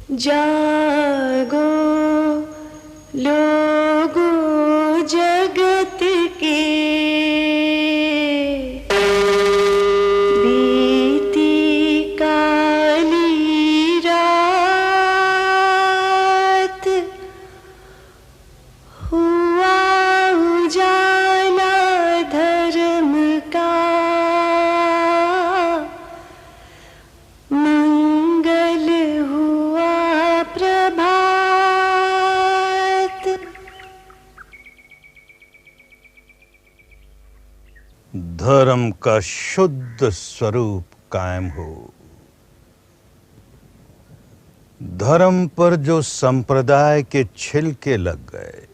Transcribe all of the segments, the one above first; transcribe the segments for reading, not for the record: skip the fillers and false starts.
जागो लोगों जगत के, बीती काली रात, हुआ उजाला धर्म का, मंगल हुआ प्रभात। धर्म का शुद्ध स्वरूप कायम हो। धर्म पर जो संप्रदाय के छिलके लग गए,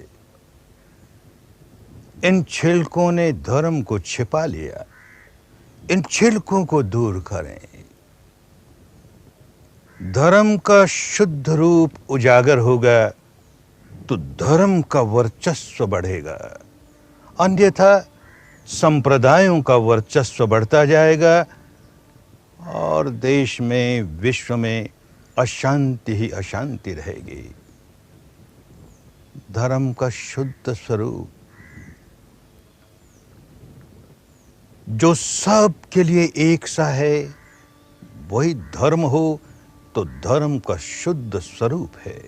इन छिलकों ने धर्म को छिपा लिया। इन छिलकों को दूर करें। धर्म का शुद्ध रूप उजागर होगा तो धर्म का वर्चस्व बढ़ेगा, अन्यथा संप्रदायों का वर्चस्व बढ़ता जाएगा और देश में, विश्व में अशांति ही अशांति रहेगी। धर्म का शुद्ध स्वरूप जो सब के लिए एक सा है, वही धर्म हो तो धर्म का शुद्ध स्वरूप है।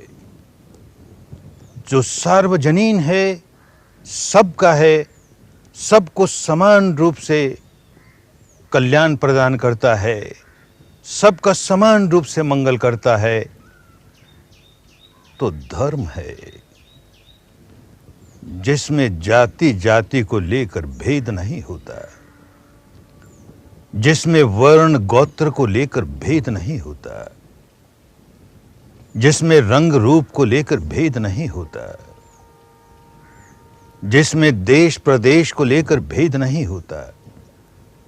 जो सार्वजनीन है, सबका है, सबको समान रूप से कल्याण प्रदान करता है, सबका समान रूप से मंगल करता है, तो धर्म है। जिसमें जाति जाति को लेकर भेद नहीं होता, जिसमें वर्ण गोत्र को लेकर भेद नहीं होता, जिसमें रंग रूप को लेकर भेद नहीं होता, जिसमें देश प्रदेश को लेकर भेद नहीं होता,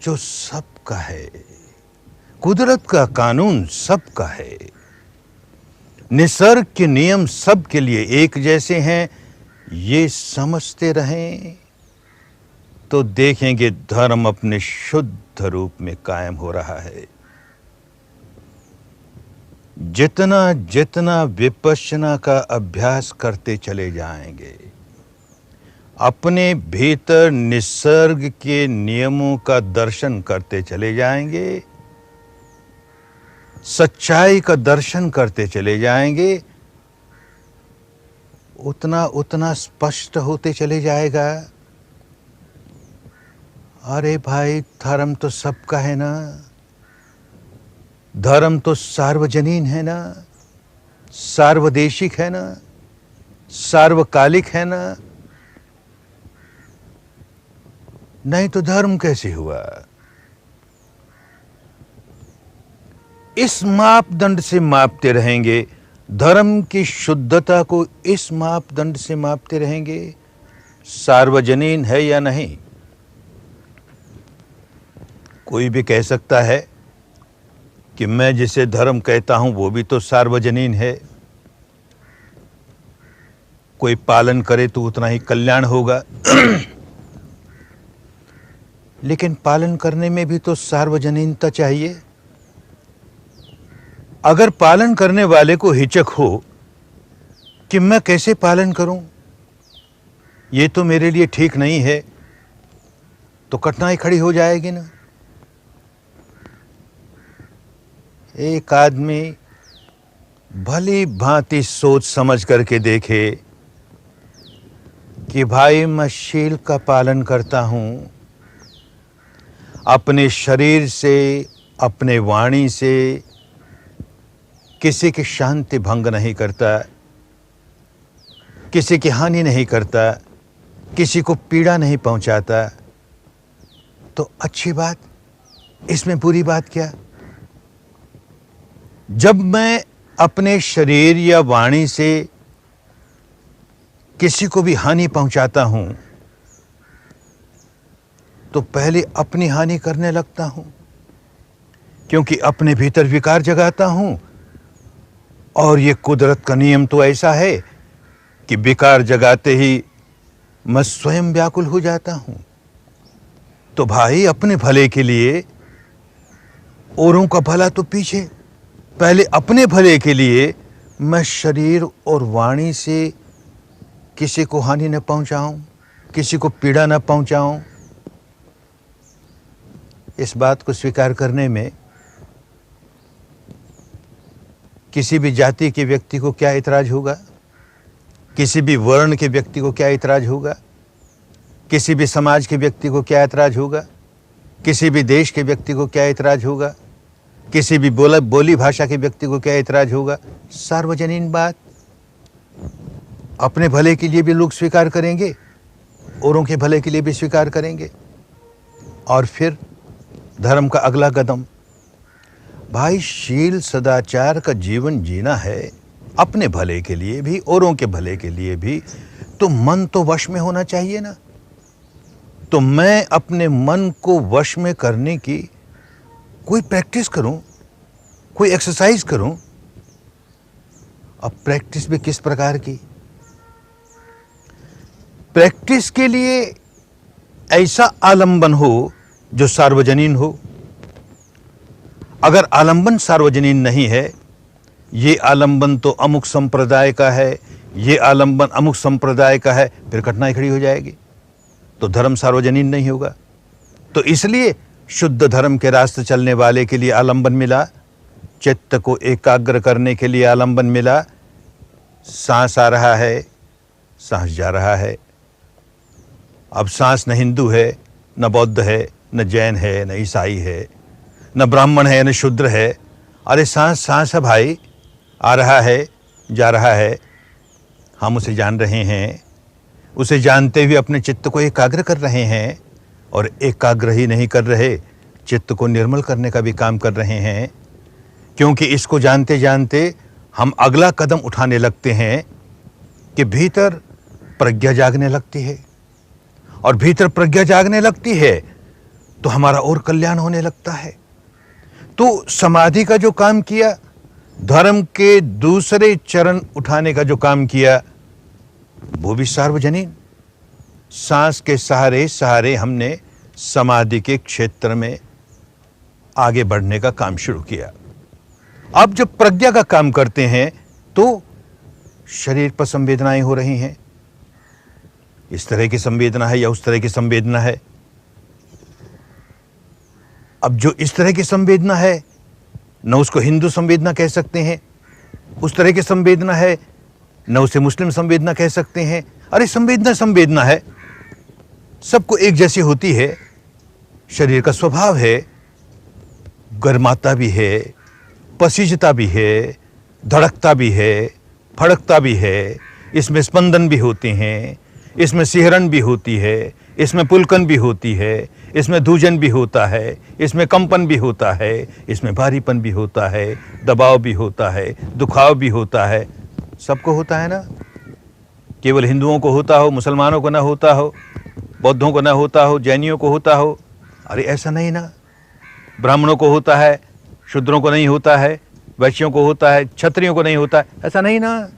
जो सबका है, कुदरत का कानून सबका है, निसर्ग के नियम सबके लिए एक जैसे हैं, ये समझते रहें तो देखेंगे धर्म अपने शुद्ध रूप में कायम हो रहा है। जितना जितना विपश्यना का अभ्यास करते चले जाएंगे, अपने भीतर निसर्ग के नियमों का दर्शन करते चले जाएंगे, सच्चाई का दर्शन करते चले जाएंगे, उतना उतना स्पष्ट होते चले जाएगा। अरे भाई, धर्म तो सबका है ना, धर्म तो सार्वजनीन है ना, सार्वदेशिक है ना, सार्वकालिक है ना, नहीं तो धर्म कैसे हुआ? इस मापदंड से मापते रहेंगे, धर्म की शुद्धता को इस मापदंड से मापते रहेंगे, सार्वजनीन है या नहीं। कोई भी कह सकता है कि मैं जिसे धर्म कहता हूं वो भी तो सार्वजनीन है, कोई पालन करे तो उतना ही कल्याण होगा। लेकिन पालन करने में भी तो सार्वजनीनता चाहिए। अगर पालन करने वाले को हिचक हो कि मैं कैसे पालन करूं, ये तो मेरे लिए ठीक नहीं है, तो कठिनाई खड़ी हो जाएगी ना। एक आदमी भली भांति सोच समझ करके देखे कि भाई मैं शील का पालन करता हूं, अपने शरीर से, अपने वाणी से किसी की शांति भंग नहीं करता, किसी की हानि नहीं करता, किसी को पीड़ा नहीं पहुंचाता, तो अच्छी बात, इसमें बुरी बात क्या? जब मैं अपने शरीर या वाणी से किसी को भी हानि पहुंचाता हूं तो पहले अपनी हानि करने लगता हूं, क्योंकि अपने भीतर विकार जगाता हूं। और ये कुदरत का नियम तो ऐसा है कि विकार जगाते ही मैं स्वयं व्याकुल हो जाता हूं। तो भाई, अपने भले के लिए, औरों का भला तो पीछे, पहले अपने भले के लिए मैं शरीर और वाणी से किसी को हानि न पहुंचाऊं, किसी को पीड़ा न पहुंचाऊं। इस बात को स्वीकार करने में किसी भी जाति के व्यक्ति को क्या इतराज होगा, किसी भी वर्ण के व्यक्ति को क्या इतराज होगा, किसी भी समाज के व्यक्ति को क्या इतराज होगा, किसी भी देश के व्यक्ति को क्या इतराज होगा, किसी भी बोली भाषा के व्यक्ति को क्या इतराज होगा। सार्वजनीन बात, अपने भले के लिए भी लोग स्वीकार करेंगे, औरों के भले के लिए भी स्वीकार करेंगे। और फिर धर्म का अगला कदम, भाई शील सदाचार का जीवन जीना है, अपने भले के लिए भी औरों के भले के लिए भी, तो मन तो वश में होना चाहिए ना। तो मैं अपने मन को वश में करने की कोई प्रैक्टिस करूं, कोई एक्सरसाइज करूं। अब प्रैक्टिस भी किस प्रकार की? प्रैक्टिस के लिए ऐसा आलंबन हो जो सार्वजनीन हो। अगर आलंबन सार्वजनीन नहीं है, ये आलंबन तो अमुक संप्रदाय का है, ये आलंबन अमुक संप्रदाय का है, फिर कठिनाई खड़ी हो जाएगी, तो धर्म सार्वजनीन नहीं होगा। तो इसलिए शुद्ध धर्म के रास्ते चलने वाले के लिए आलंबन मिला, चित्त को एकाग्र करने के लिए आलंबन मिला। सांस आ रहा है, सांस जा रहा है। अब सांस न हिंदू है, न बौद्ध है, न जैन है, न ईसाई है, न ब्राह्मण है, न शूद्र है। अरे सांस सांस है भाई, आ रहा है, जा रहा है। हम उसे जान रहे हैं, उसे जानते हुए अपने चित्त को एकाग्र कर रहे हैं, और एकाग्र ही नहीं कर रहे, चित्त को निर्मल करने का भी काम कर रहे हैं। क्योंकि इसको जानते जानते हम अगला कदम उठाने लगते हैं कि भीतर प्रज्ञा जागने लगती है, और भीतर प्रज्ञा जागने लगती है तो हमारा और कल्याण होने लगता है। तो समाधि का जो काम किया, धर्म के दूसरे चरण उठाने का जो काम किया, वो भी सार्वजनीन। सांस के सहारे सहारे हमने समाधि के क्षेत्र में आगे बढ़ने का काम शुरू किया। अब जब प्रज्ञा का काम करते हैं तो शरीर पर संवेदनाएं हो रही हैं, इस तरह की संवेदना है या उस तरह की संवेदना है। अब जो इस तरह की संवेदना है, न उसको हिंदू संवेदना कह सकते हैं, उस तरह की संवेदना है न उसे मुस्लिम संवेदना कह सकते हैं। अरे संवेदना संवेदना है, सबको एक जैसी होती है। शरीर का स्वभाव है, गर्माता भी है, पसीजता भी है, धड़कता भी है, फड़कता भी है, इसमें स्पंदन भी होते हैं, इसमें सिहरन भी होती है, इसमें पुलकन भी होती है, इसमें धूजन भी होता है, इसमें कंपन भी होता है, इसमें भारीपन भी होता है, दबाव भी होता है, दुखाव भी होता है। सबको होता है ना। केवल हिंदुओं को होता हो, मुसलमानों को ना होता हो, बौद्धों को ना होता हो, जैनियों को होता हो। अरे ऐसा नहीं ना। ब्राह्मणों को होता है, शूद्रों को नहीं होता है, वैश्यों को होता है, क्षत्रियों को नहीं होता है, ऐसा नहीं ना।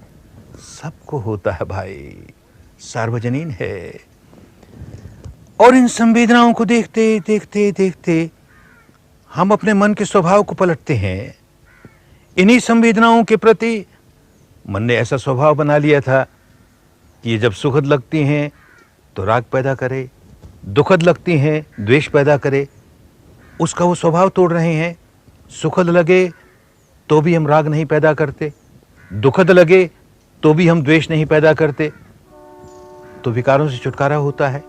सबको होता है भाई, सार्वजनीन है। और इन संवेदनाओं को देखते देखते देखते हम अपने मन के स्वभाव को पलटते हैं। इन्हीं संवेदनाओं के प्रति मन ने ऐसा स्वभाव बना लिया था कि ये जब सुखद लगती हैं तो राग पैदा करे, दुखद लगती हैं द्वेष पैदा करे। उसका वो स्वभाव तोड़ रहे हैं। सुखद लगे तो भी हम राग नहीं पैदा करते, दुखद लगे तो भी हम द्वेष नहीं पैदा करते। तो विकारों से छुटकारा होता है,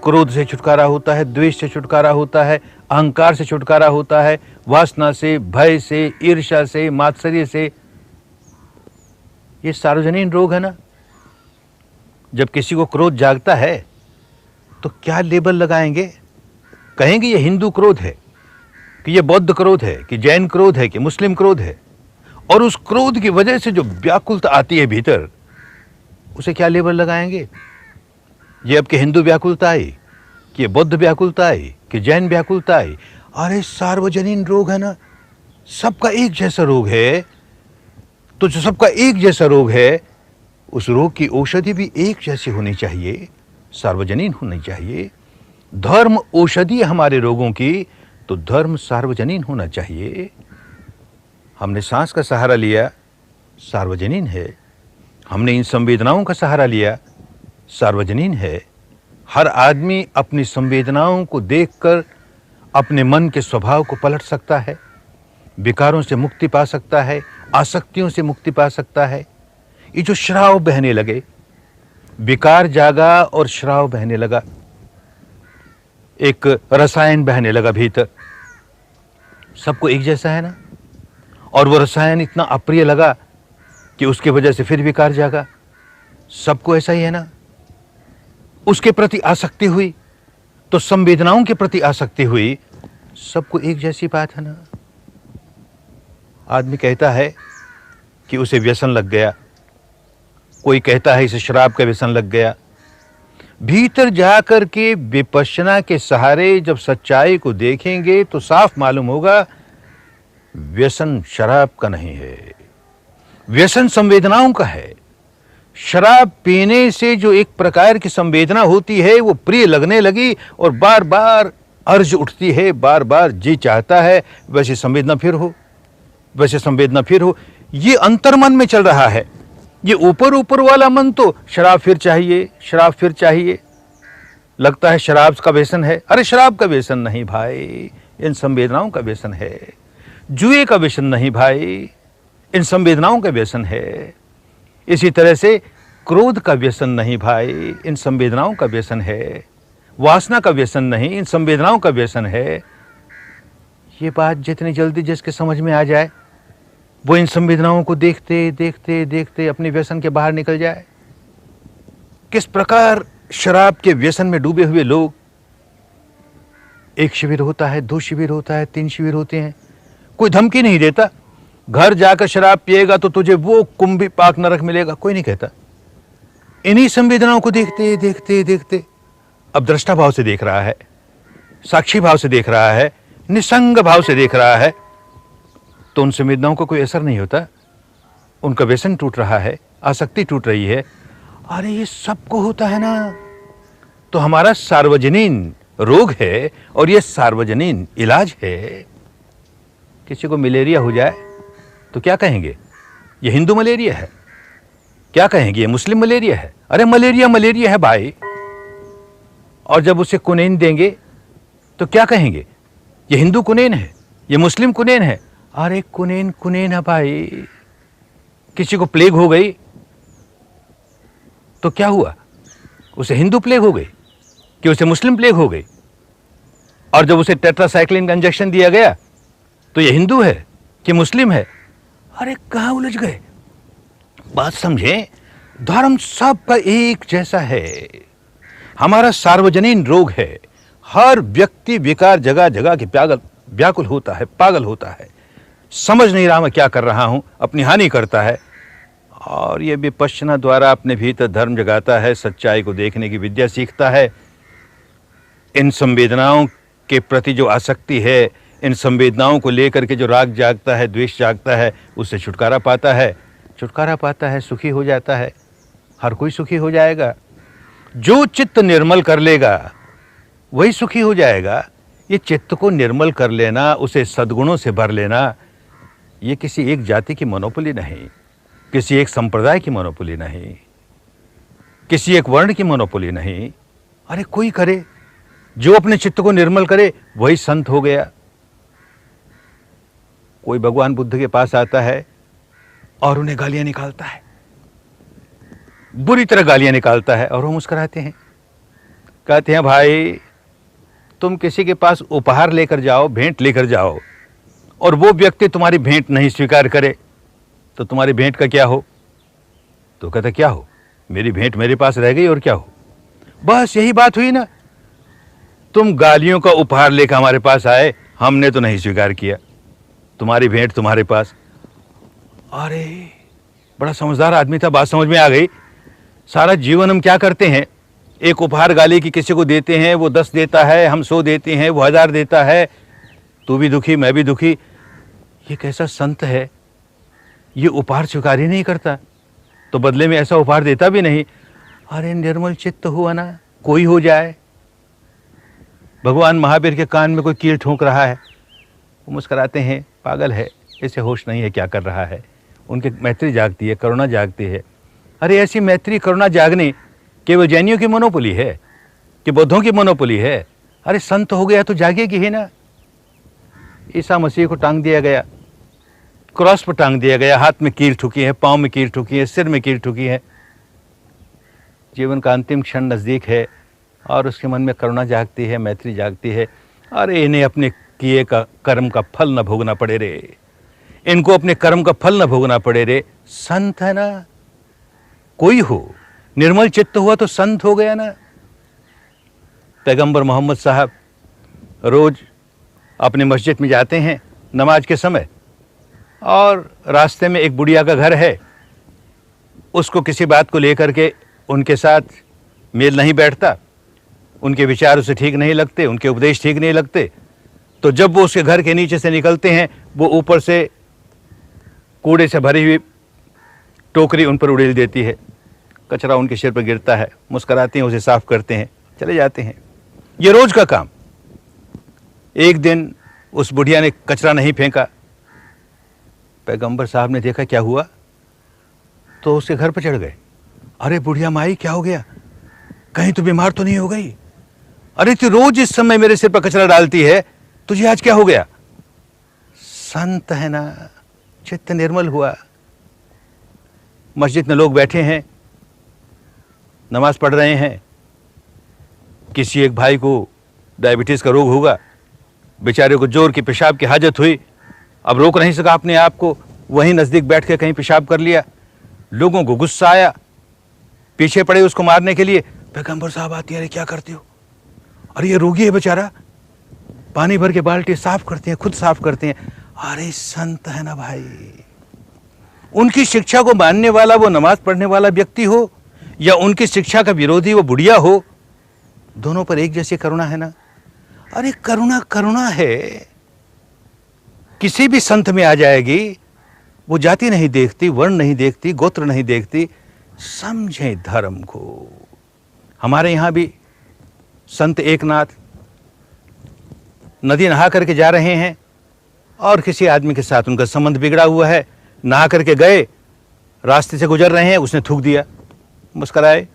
क्रोध से छुटकारा होता है, द्वेष से छुटकारा होता है, अहंकार से छुटकारा होता है, वासना से, भय से, ईर्ष्या से, मात्सर्य से। ये सार्वजनीन रोग है ना। जब किसी को क्रोध जागता है तो क्या लेबल लगाएंगे? कहेंगे ये हिंदू क्रोध है, कि ये बौद्ध क्रोध है, कि जैन क्रोध है, कि मुस्लिम क्रोध है। और उस क्रोध की वजह से जो व्याकुलता आती है भीतर, उसे क्या लेबल लगाएंगे? ये अब कि हिंदू व्याकुलता आई, कि बौद्ध व्याकुलता आई, कि जैन व्याकुलता आई। अरे सार्वजनीन रोग है ना, सबका एक जैसा रोग है। तो जो सबका एक जैसा रोग है, उस रोग की औषधि भी एक जैसी होनी चाहिए, सार्वजनीन होनी चाहिए। धर्म औषधि हमारे रोगों की, तो धर्म सार्वजनीन होना चाहिए। हमने सांस का सहारा लिया, सार्वजनीन है। हमने इन संवेदनाओं का सहारा लिया, सार्वजनीन है। हर आदमी अपनी संवेदनाओं को देखकर अपने मन के स्वभाव को पलट सकता है, विकारों से मुक्ति पा सकता है, आसक्तियों से मुक्ति पा सकता है। ये जो श्राव बहने लगे, विकार जागा और श्राव बहने लगा, एक रसायन बहने लगा भीतर, सबको एक जैसा है ना, और वो रसायन इतना अप्रिय लगा कि उसके वजह से फिर विकार जागा। सबको ऐसा ही है ना, उसके प्रति आसक्ति हुई तो संवेदनाओं के प्रति आसक्ति हुई, सबको एक जैसी बात है ना। आदमी कहता है कि उसे व्यसन लग गया, कोई कहता है इसे शराब का व्यसन लग गया। भीतर जाकर के विपश्यना के सहारे जब सच्चाई को देखेंगे तो साफ मालूम होगा व्यसन शराब का नहीं है, व्यसन संवेदनाओं का है। शराब पीने से जो एक प्रकार की संवेदना होती है वो प्रिय लगने लगी और बार बार अर्ज उठती है, बार बार जी चाहता है वैसी संवेदना फिर हो, वैसे संवेदना फिर हो। ये अंतर्मन में चल रहा है। ये ऊपर ऊपर वाला मन तो शराब फिर चाहिए, शराब फिर चाहिए, लगता है शराब का व्यसन है। अरे शराब का व्यसन नहीं भाई, इन संवेदनाओं का व्यसन है। जुए का व्यसन नहीं भाई, इन संवेदनाओं का व्यसन है। इसी तरह से क्रोध का व्यसन नहीं भाई, इन संवेदनाओं का व्यसन है। वासना का व्यसन नहीं, इन संवेदनाओं का व्यसन है। ये बात जितनी जल्दी जिसके समझ में आ जाए वो इन संवेदनाओं को देखते देखते देखते अपने व्यसन के बाहर निकल जाए। किस प्रकार शराब के व्यसन में डूबे हुए लोग, एक शिविर होता है, 2 शिविर होता है, 3 शिविर होते हैं, कोई धमकी नहीं देता घर जाकर शराब पिएगा तो तुझे वो कुंभी पाक नरक मिलेगा, कोई नहीं कहता। इन्हीं संवेदनाओं को देखते देखते देखते अब दृष्टा भाव से देख रहा है, साक्षी भाव से देख रहा है, निसंग भाव से देख रहा है, तो उन संवेदनाओं को कोई असर नहीं होता। उनका व्यसन टूट रहा है, आसक्ति टूट रही है। अरे ये सबको होता है ना, तो हमारा सार्वजनीन रोग है और ये सार्वजनीन इलाज है। किसी को मलेरिया हो जाए तो क्या कहेंगे, ये हिंदू मलेरिया है, क्या कहेंगे ये मुस्लिम मलेरिया है। अरे मलेरिया मलेरिया है भाई। और जब उसे कुनैन देंगे तो क्या कहेंगे, ये हिंदू कुनैन है, ये मुस्लिम कुनैन है। अरे कुनैन कुनैन है भाई। किसी को प्लेग हो गई तो क्या हुआ, उसे हिंदू प्लेग हो गई कि उसे मुस्लिम प्लेग हो गई। और जब उसे टेट्रासाइक्लिन का इंजेक्शन दिया गया तो ये हिंदू है कि मुस्लिम है। अरे कहां उलझ गए। बात समझें, धर्म सबका एक जैसा है। हमारा सार्वजनीन रोग है। हर व्यक्ति विकार जगह जगह के व्याकुल होता है, पागल होता है, समझ नहीं रहा मैं क्या कर रहा हूं, अपनी हानि करता है। और ये विपश्यना द्वारा अपने भीतर धर्म जगाता है, सच्चाई को देखने की विद्या सीखता है। इन संवेदनाओं के प्रति जो आसक्ति है, इन संवेदनाओं को लेकर के जो राग जागता है, द्वेष जागता है, उससे छुटकारा पाता है। छुटकारा पाता है, सुखी हो जाता है। हर कोई सुखी हो जाएगा। जो चित्त निर्मल कर लेगा वही सुखी हो जाएगा। ये चित्त को निर्मल कर लेना, उसे सद्गुणों से भर लेना, ये किसी एक जाति की मोनोपोली नहीं, किसी एक संप्रदाय की मोनोपोली नहीं, किसी एक वर्ण की मोनोपोली नहीं। अरे कोई करे, जो अपने चित्त को निर्मल करे वही संत हो गया। कोई भगवान बुद्ध के पास आता है और उन्हें गालियां निकालता है, बुरी तरह गालियां निकालता है, और वो मुस्कुराते हैं, कहते हैं भाई तुम किसी के पास उपहार लेकर जाओ, भेंट लेकर जाओ, और वो व्यक्ति तुम्हारी भेंट नहीं स्वीकार करे तो तुम्हारी भेंट का क्या हो। तो कहता क्या हो, मेरी भेंट मेरे पास रह गई और क्या हो। बस यही बात हुई ना। तुम गालियों का उपहार लेकर हमारे पास आए, हमने तो नहीं स्वीकार किया, तुम्हारी भेंट तुम्हारे पास। अरे बड़ा समझदार आदमी था, बात समझ में आ गई। सारा जीवन हम क्या करते हैं, एक उपहार गाली की किसी को देते हैं, वो 10 देता है, हम 100 देते हैं, वो 1000 देता है, तू भी दुखी मैं भी दुखी। ये कैसा संत है, ये उपहार स्वीकार ही नहीं करता, तो बदले में ऐसा उपहार देता भी नहीं। अरे निर्मल चित्त हुआ ना, कोई हो जाए। भगवान महावीर के कान में कोई कील ठोंक रहा है, वो मुस्कुराते हैं, पागल है, इसे होश नहीं है क्या कर रहा है। उनकी मैत्री जागती है, करुणा जागती है। अरे ऐसी मैत्री करुणा जागने केवल जैनियों की मोनोपोली है कि बौद्धों की मोनोपोली है? अरे संत हो गया तो जागेगी ही ना। ईसा मसीह को टांग दिया गया, क्रॉस पर टांग दिया गया, हाथ में कील ठुकी है, पाँव में कील ठुकी है, सिर में कील ठुकी है। जीवन का अंतिम क्षण नज़दीक है और उसके मन में करुणा जागती है, मैत्री जागती है। अरे इन्हें अपने किए का कर्म का फल न भोगना पड़े रे, इनको अपने कर्म का फल न भोगना पड़े रे। संत है ना, कोई हो निर्मल चित्त हुआ तो संत हो गया ना। पैगंबर मोहम्मद साहब रोज अपने मस्जिद में जाते हैं नमाज के समय, और रास्ते में एक बुढ़िया का घर है, उसको किसी बात को लेकर के उनके साथ मेल नहीं बैठता, उनके विचार उसे ठीक नहीं लगते, उनके उपदेश ठीक नहीं लगते। तो जब वो उसके घर के नीचे से निकलते हैं, वो ऊपर से कूड़े से भरी हुई टोकरी उन पर उड़ेल देती है, कचरा उनके सिर पर गिरता है, मुस्कुराते हैं, उसे साफ करते हैं, चले जाते हैं। ये रोज का काम। एक दिन उस बुढ़िया ने कचरा नहीं फेंका, पैगंबर साहब ने देखा क्या हुआ, तो उसके घर पर चढ़ गए। अरे बुढ़िया माई क्या हो गया, कहीं तो बीमार तो नहीं हो गई? अरे तू रोज इस समय मेरे सिर पर कचरा डालती है, तुझे आज क्या हो गया? संत है ना, चित्त निर्मल हुआ। मस्जिद में लोग बैठे हैं, नमाज पढ़ रहे हैं। किसी एक भाई को डायबिटीज का रोग होगा, बेचारे को जोर की पेशाब की हाजत हुई, अब रोक नहीं सका अपने आप को, वहीं नजदीक बैठ के कहीं पेशाब कर लिया। लोगों को गुस्सा आया, पीछे पड़े उसको मारने के लिए। पैगंबर साहब आती है, अरे क्या करते हो? अरे ये रोगी है बेचारा, पानी भर के बाल्टी साफ करते हैं, खुद साफ करते हैं। अरे संत है ना भाई। उनकी शिक्षा को मानने वाला वो नमाज पढ़ने वाला व्यक्ति हो, या उनकी शिक्षा का विरोधी वो बुढ़िया हो, दोनों पर एक जैसी करुणा है ना। अरे करुणा करुणा है, किसी भी संत में आ जाएगी। वो जाति नहीं देखती, वर्ण नहीं देखती, गोत्र नहीं देखती, समझे धर्म को। हमारे यहां भी संत एकनाथ नदी नहा करके जा रहे हैं, और किसी आदमी के साथ उनका संबंध बिगड़ा हुआ है। नहा करके गए, रास्ते से गुजर रहे हैं, उसने थूक दिया, मुस्कुराए,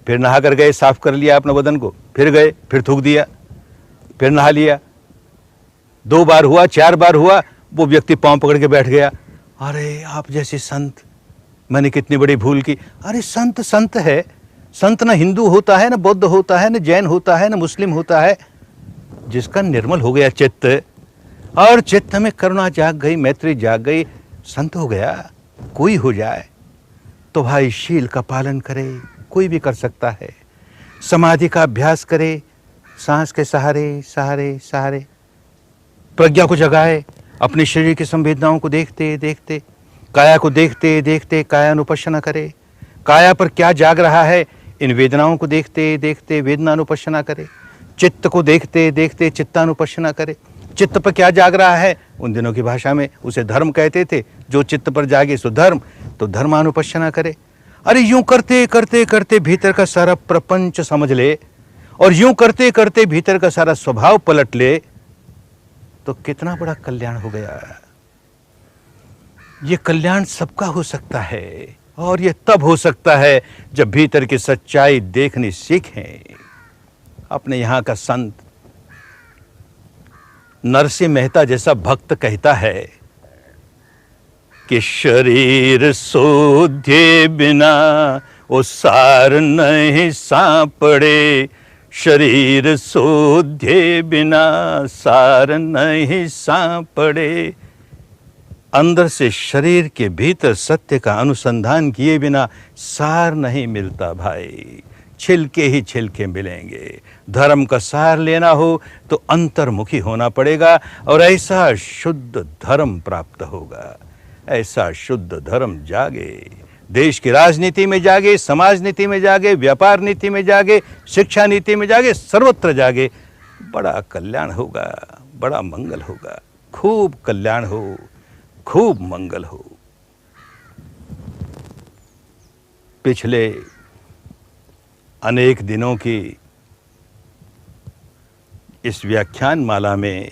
फिर नहा कर गए, साफ कर लिया अपना बदन को, फिर गए, फिर थूक दिया, फिर नहा लिया। 2 बार हुआ, 4 बार हुआ, वो व्यक्ति पांव पकड़ के बैठ गया। अरे आप जैसे संत, मैंने कितनी बड़ी भूल की। अरे संत संत है, संत ना हिंदू होता है, ना बौद्ध होता है, ना जैन होता है, ना मुस्लिम होता है। जिसका निर्मल हो गया चित्त, और चित्त में करुणा जाग गई, मैत्री जाग गई, संत हो गया। कोई हो जाए तो भाई शील का पालन करे, कोई भी कर सकता है। समाधि का अभ्यास करे, सांस के सहारे सहारे सहारे प्रज्ञा को जगाए, अपने शरीर की संवेदनाओं को देखते देखते, काया को देखते देखते कायानुपश्यना करे। काया पर क्या जाग रहा है, इन वेदनाओं को देखते देखते वेदनानुपश्यना करे। चित्त को देखते देखते चित्तानुपश्यना करे। चित्त पर क्या जाग रहा है, उन दिनों की भाषा में उसे धर्म कहते थे। जो चित्त पर जागे सो धर्म, तो धर्मानुपश्यना करे। अरे यूं करते करते करते भीतर का सारा प्रपंच समझ ले, और यूं करते करते भीतर का सारा स्वभाव पलट ले, तो कितना बड़ा कल्याण हो गया। ये कल्याण सबका हो सकता है, और ये तब हो सकता है जब भीतर की सच्चाई देखनी सीखें। अपने यहाँ का संत नरसिंह मेहता जैसा भक्त कहता है कि शरीर सोधे बिना वो सार नहीं सांपड़े, शरीर सोधे बिना सार नहीं सांपड़े। अंदर से शरीर के भीतर सत्य का अनुसंधान किए बिना सार नहीं मिलता भाई, छिलके ही छिलके मिलेंगे। धर्म का सार लेना हो तो अंतर्मुखी होना पड़ेगा, और ऐसा शुद्ध धर्म प्राप्त होगा। ऐसा शुद्ध धर्म जागे, देश की राजनीति में जागे, समाज नीति में जागे, व्यापार नीति में जागे, शिक्षा नीति में जागे, सर्वत्र जागे। बड़ा कल्याण होगा, बड़ा मंगल होगा। खूब कल्याण हो, खूब मंगल हो। पिछले अनेक दिनों की इस व्याख्यान माला में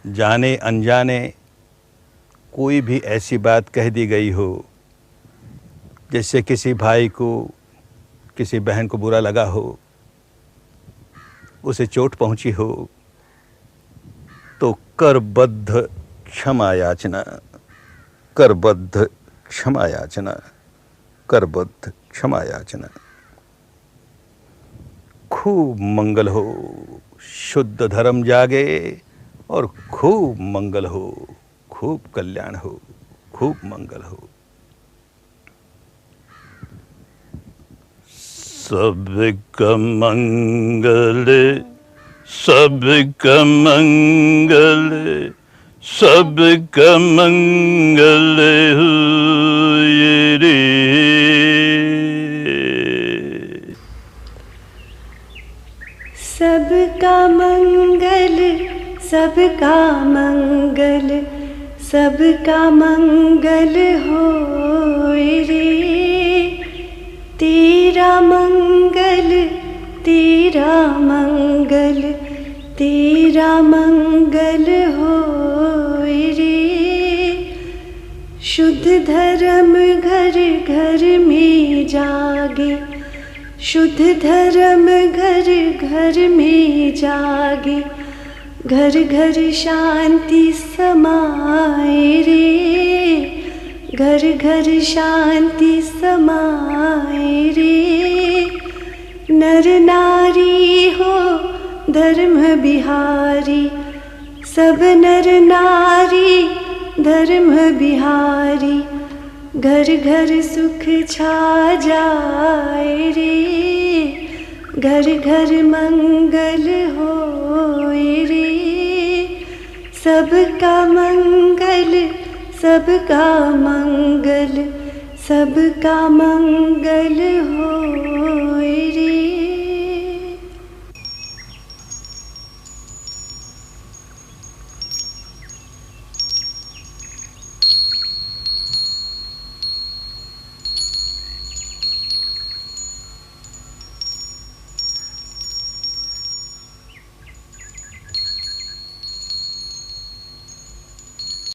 जाने अनजाने कोई भी ऐसी बात कह दी गई हो जिससे किसी भाई को, किसी बहन को बुरा लगा हो, उसे चोट पहुंची हो, तो करबद्ध क्षमा याचना, करबद्ध क्षमा याचना, करबद्ध क्षमा याचना। खूब मंगल हो, शुद्ध धर्म जागे और खूब मंगल हो, खूब कल्याण हो, खूब मंगल हो। सबका मंगल, सबका मंगल, सबका मंगल हुए रे। सबका मंगल, सबका मंगल, सबका मंगल होए रे। तेरा मंगल, तेरा मंगल, तेरा मंगल होए रे। शुद्ध धर्म घर घर में जागे, शुद्ध धर्म घर घर में जागे, घर घर शांति समाए रे, घर घर शांति समाए रे। नर नारी हो धर्म बिहारी, सब नर नारी धर्म बिहारी, घर घर सुख छा जाए रे, घर घर मंगल होए रे। सबका मंगल, सबका मंगल, सबका मंगल होए रे।